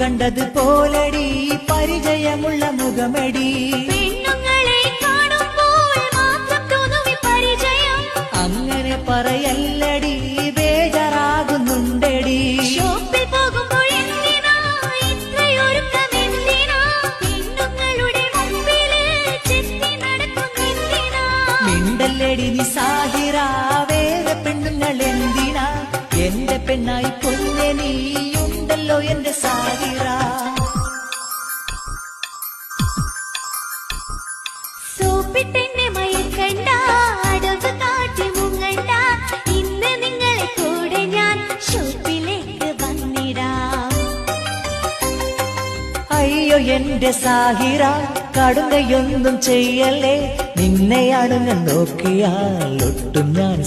കണ്ടത് പോലടി പരിചയമുള്ള മുഖമടി. പെണ്ണുങ്ങളെ കാണുമ്പോൾ മാത്രം തോന്നുവി പരിചയം. അങ്ങനെ പറയല്ലടി ബേജാറാകുന്നുണ്ടടി. ഷോപ്പിൽ പോകുമ്പോൾ എന്തിനാ ഇത്രയൊരുക്കമെന്തിനാ? പെണ്ണുങ്ങളുടെ മുമ്പില് ചെത്തി നടക്കുന്നെന്തിനാ? മിണ്ടല്ലടി നീ സാഹിറ, വേറെ പെണ്ണുങ്ങൾ എന്തിനാ? എന്റെ പെണ്ണായി പൊന്നെ നീയുണ്ടല്ലോ എന്റെ സാഹിറ. സോപ്പിട്ടെന്നെ മയക്കണ്ട, അടവ് കാട്ടി മുങ്ങണ്ട. ഇന്ന് നിങ്ങളെ കൂടെ ഞാൻ ഷോപ്പിലേക്ക് വന്നിടാം. അയ്യോ എന്റെ സാഹിറ, കടുങ്കയൊന്നും ചെയ്യല്ലേ. നിന്നെയാണ് ഞാൻ നോക്കിയാൽ ഒട്ടും ഞാൻ